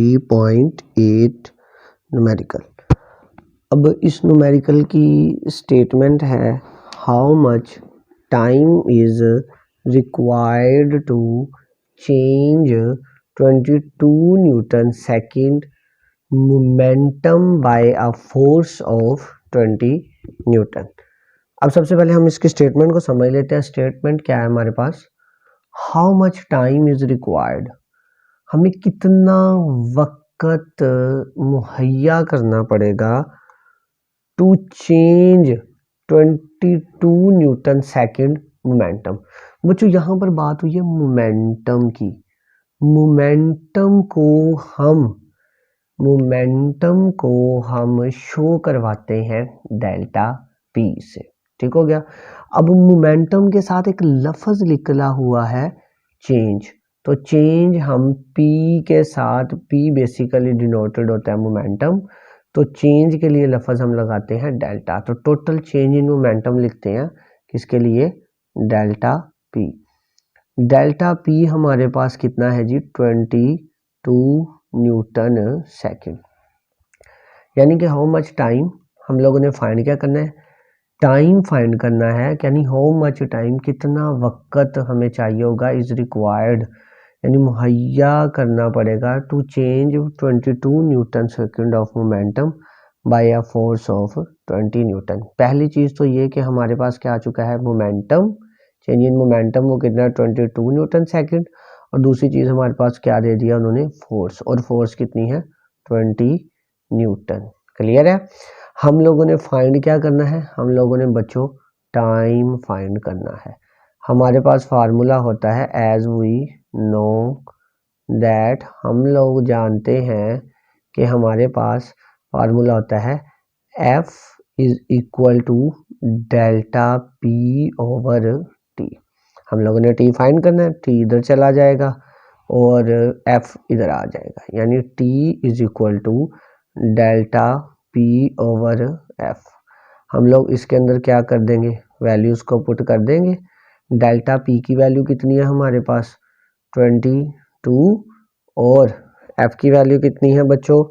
3.8 numerical. अब इस numerical की स्टेटमेंट है how much time is required to change 22 newton second momentum by a force of 20 newton. अब सबसे पहले हम इसके स्टेटमेंट को समझ लेते हैं। स्टेटमेंट क्या है हमारे पास, how much time is required, हमें कितना वक्त मुहैया करना पड़ेगा to change 22 newton second momentum. बच्चों यहाँ पर बात हुई है मोमेंटम की। मोमेंटम को हम शो करवाते हैं डेल्टा पी से, ठीक हो गया। अब मोमेंटम के साथ एक लफ्ज निकला हुआ है चेंज, तो चेंज हम P के साथ, P बेसिकली डिनोटेड होता है मोमेंटम, तो चेंज के लिए लफ्ज हम लगाते हैं डेल्टा। तो टोटल चेंज इन मोमेंटम लिखते हैं किसके लिए, डेल्टा P। डेल्टा P हमारे पास कितना है जी, 22 न्यूटन सेकेंड। यानी कि हाउ मच टाइम हम लोगों ने फाइंड क्या करना है, टाइम फाइंड करना है, यानी हाउ मच टाइम कितना वक्त हमें चाहिए होगा इज रिक्वायर्ड, यानी मुहैया करना पड़ेगा to change 22 newton second of momentum by a force of 20 newton. पहली चीज तो ये कि हमारे पास क्या आ चुका है, मोमेंटम, चेंज इन मोमेंटम वो कितना 22 न्यूटन सेकेंड, और दूसरी चीज हमारे पास क्या दे दिया उन्होंने, फोर्स, और फोर्स कितनी है 20 न्यूटन। क्लियर है। हम लोगों ने फाइंड क्या करना है, हम लोगों ने बच्चों टाइम फाइंड करना है। हमारे पास फार्मूला होता है एज वी नो दैट, हम लोग जानते हैं कि हमारे पास फार्मूला होता है F is equal to delta P over T। हम लोगों ने T फाइंड करना है, T इधर चला जाएगा और F इधर आ जाएगा, यानी T is equal to delta P over F। हम लोग इसके अंदर क्या कर देंगे, वैल्यूज को पुट कर देंगे। डेल्टा P की वैल्यू कितनी है हमारे पास 22, और F की वैल्यू कितनी है बच्चों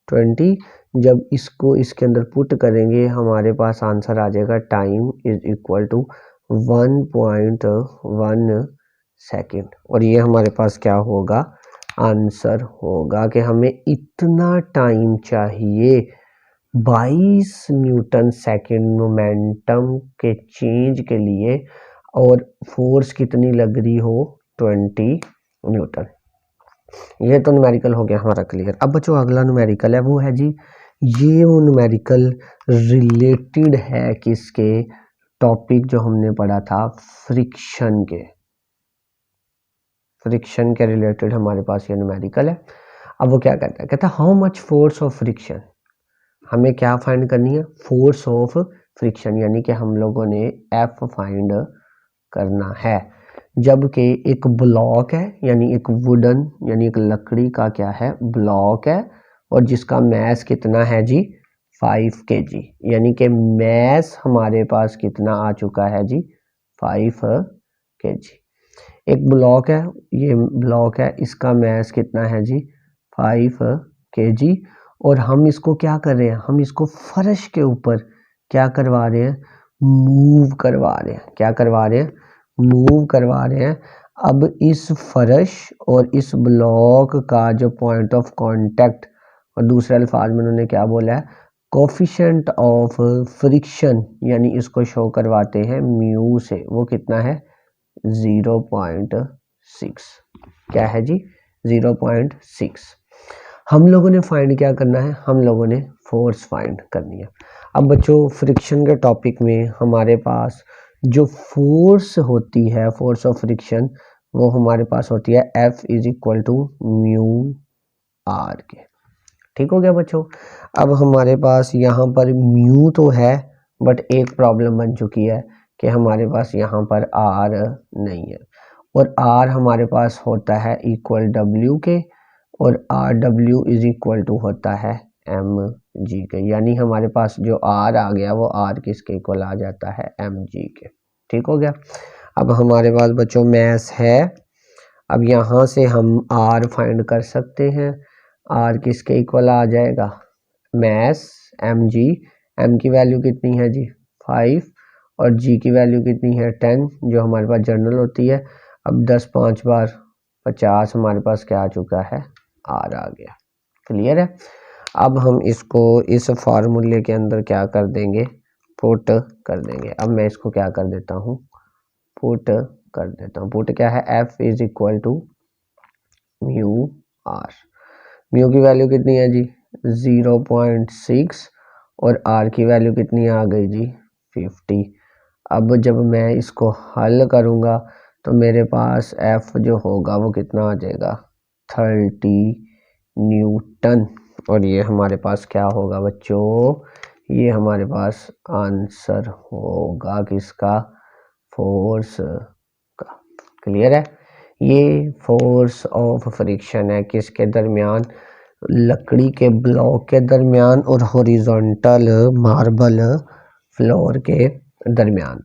20। जब इसको इसके अंदर पुट करेंगे हमारे पास आंसर आ जाएगा time is equal to 1.1 second, और ये हमारे पास क्या होगा, आंसर होगा कि हमें इतना टाइम चाहिए 22 न्यूटन सेकेंड मोमेंटम के चेंज के लिए, और फोर्स कितनी लग रही हो 20 न्यूटन। ये तो न्यूमेरिकल हो गया हमारा क्लियर। अब बच्चों अगला न्यूमेरिकल है, वो है जी, ये वो न्यूमेरिकल रिलेटेड है किसके, टॉपिक जो हमने पढ़ा था फ्रिक्शन के, फ्रिक्शन के रिलेटेड हमारे पास ये न्यूमेरिकल है। अब वो क्या कहता है, कहता है how much force of friction, हमें क्या फाइंड करनी है, फोर्स ऑफ फ्रिक्शन, यानी कि हम लोगों ने F फाइंड करना है। जबकि एक ब्लॉक है, यानी एक वुडन, यानी एक लकड़ी का क्या है, ब्लॉक है, और जिसका मैस कितना है जी 5 kg, यानी कि मैस हमारे पास कितना आ चुका है जी 5 kg। एक ब्लॉक है, ये ब्लॉक है, इसका मैस कितना है जी 5 kg, और हम इसको क्या कर रहे हैं, हम इसको फर्श के ऊपर क्या करवा रहे हैं, मूव करवा रहे हैं। क्या करवा रहे हैं, मूव करवा रहे हैं। अब इस फर्श और इस ब्लॉक का जो पॉइंट ऑफ कांटेक्ट, और दूसरे अल्फाज में उन्होंने क्या बोला है, कोफिशिएंट ऑफ फ्रिक्शन, यानी इसको शो करवाते हैं म्यू से, वो कितना है 0.6। क्या है जी 0.6। हम लोगों ने फाइंड क्या करना है, हम लोगों ने फोर्स फाइंड करनी है। अब बच्चों फ्रिक्शन के टॉपिक में हमारे पास जो फोर्स होती है, फोर्स ऑफ फ्रिक्शन, वो हमारे पास होती है F is equal to mu R के। ठीक हो गया बच्चों। अब हमारे पास यहाँ पर म्यू तो है, बट एक प्रॉब्लम बन चुकी है कि हमारे पास यहाँ पर R नहीं है, और R हमारे पास होता है इक्वल W के, और RW इज इक्वल टू होता है mg के, यानी हमारे पास जो R आ गया वो R किसके इक्वल आ जाता है mg के। ठीक हो गया। अब हमारे पास बच्चों मैस है, अब यहाँ से हम R फाइंड कर सकते हैं। आर किसके इक्वल आ जाएगा, मैस mg, m की वैल्यू कितनी है जी 5 और g की वैल्यू कितनी है 10 जो हमारे पास जनरल होती है। अब 10 5 बार 50 हमारे पास क्या आ चुका है, आर आ गया। क्लियर है। अब हम इसको इस फार्मूले के अंदर क्या कर देंगे, पुट कर देंगे। अब मैं इसको क्या कर देता हूँ, पुट कर देता हूँ। पुट क्या है, F is equal to mu R. Mu की वैल्यू कितनी है जी 0.6 और आर की वैल्यू कितनी आ गई जी 50। अब जब मैं इसको हल करूँगा तो मेरे पास F जो होगा वो कितना आ जाएगा 30 न्यूटन। और ये हमारे पास क्या होगा बच्चों, ये हमारे पास आंसर होगा किसका, फोर्स का। क्लियर है। ये फोर्स ऑफ फ्रिक्शन है किसके दरमियान, लकड़ी के ब्लॉक के दरमियान और हॉरिजॉन्टल मार्बल फ्लोर के दरमियान।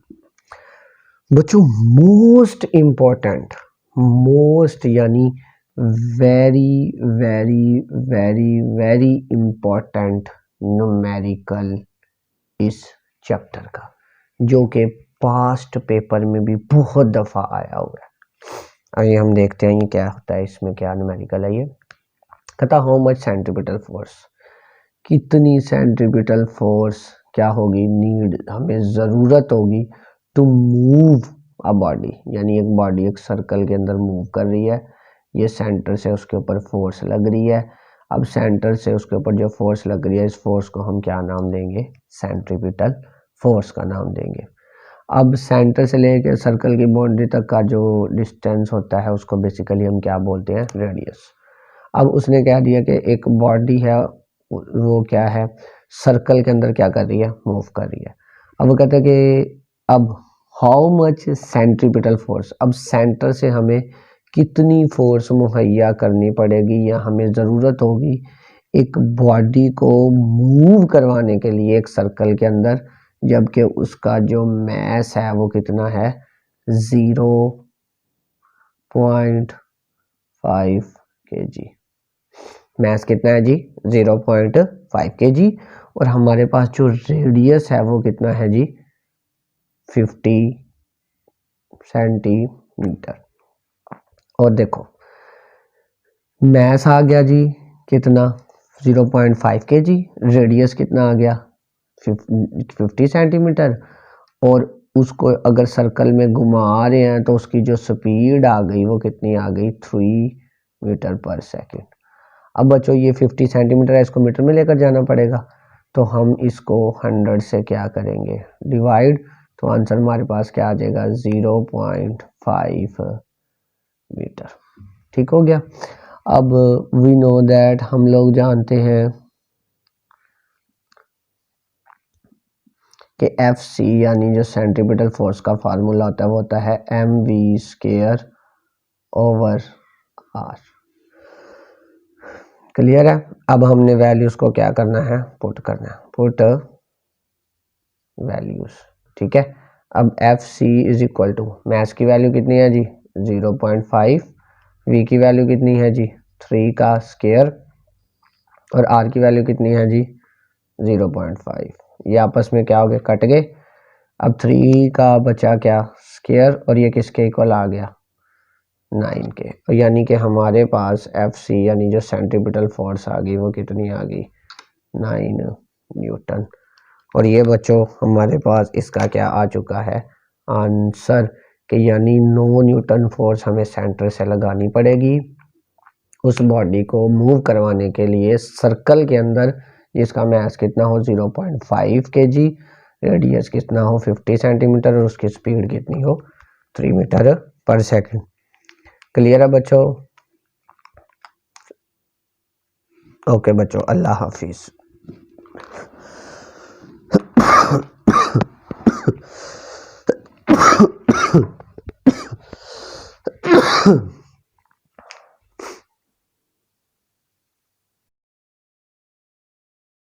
बच्चों मोस्ट इम्पोर्टेंट, मोस्ट यानी very very very very important numerical इस चैप्टर का, जो कि पास्ट पेपर में भी बहुत दफ़ा आया हुआ है। आइए हम देखते हैं ये क्या होता है, इसमें क्या न्यूमेरिकल है। ये कहता हाउ मच सेंट्रीपिटल फोर्स, कितनी सेंट्रीपिटल फोर्स क्या होगी, नीड हमें ज़रूरत होगी टू मूव अ बॉडी, यानी एक बॉडी एक सर्कल के अंदर मूव कर रही है, ये सेंटर से उसके ऊपर फोर्स लग रही है। अब सेंटर से उसके ऊपर जो फोर्स लग रही है, इस फोर्स को हम क्या नाम देंगे, सेंट्रीपिटल फोर्स का नाम देंगे। अब सेंटर से लेकर सर्कल की बाउंड्री तक का जो डिस्टेंस होता है उसको बेसिकली हम क्या बोलते हैं, रेडियस। अब उसने क्या दिया कि एक बॉडी है वो क्या है, सर्कल के अंदर क्या कर रही है, मूव कर रही है। अब वो कहते हैं कि अब हाउ मच सेंट्रीपिटल फोर्स, अब सेंटर से हमें कितनी फोर्स मुहैया करनी पड़ेगी या हमें ज़रूरत होगी एक बॉडी को मूव करवाने के लिए एक सर्कल के अंदर, जबकि उसका जो मैस है वो कितना है 0.5 kg। मैस कितना है जी 0.5 kg और हमारे पास जो रेडियस है वो कितना है जी 50 सेंटीमीटर। और देखो मैस आ गया जी कितना 0.5 kg, रेडियस कितना आ गया 50 सेंटीमीटर, और उसको अगर सर्कल में घुमा रहे हैं तो उसकी जो स्पीड आ गई वो कितनी आ गई 3 मीटर पर सेकेंड। अब बच्चों ये 50 सेंटीमीटर है, इसको मीटर में लेकर जाना पड़ेगा, तो हम इसको 100 से क्या करेंगे डिवाइड, तो आंसर हमारे पास क्या आ जाएगा 0.5 मीटर। ठीक हो गया। अब वी नो दैट, हम लोग जानते हैं कि एफ सी यानी जो सेंट्रीपिटल फोर्स का फार्मूला होता है वो होता है mv² ओवर आर। क्लियर है। अब हमने वैल्यूज को क्या करना है, पुट करना है, पुट वैल्यूज। ठीक है। अब F C is equal to, mass की वैल्यू कितनी है जी 0.5, वी की वैल्यू कितनी है जी 3 का स्क्वायर और आर की वैल्यू कितनी है जी 0.5। ये आपस में क्या हो गए, कट गए। अब 3 का बचा क्या स्क्वायर और ये किसके इक्वल आ गया 9 के, यानी कि हमारे पास एफ सी यानी जो सेंट्रीपिटल फोर्स आ गई वो कितनी आ गई 9 न्यूटन। और ये बच्चों हमारे पास इसका क्या आ चुका है आंसर, कि यानी 9 न्यूटन फोर्स हमें सेंटर से लगानी पड़ेगी उस बॉडी को मूव करवाने के लिए सर्कल के अंदर, जिसका मैस कितना हो 0.5 kg, रेडियस कितना हो 50 सेंटीमीटर और उसकी स्पीड कितनी हो 3 मीटर पर सेकंड। क्लियर है बच्चों। ओके बच्चों, अल्लाह हाफिज।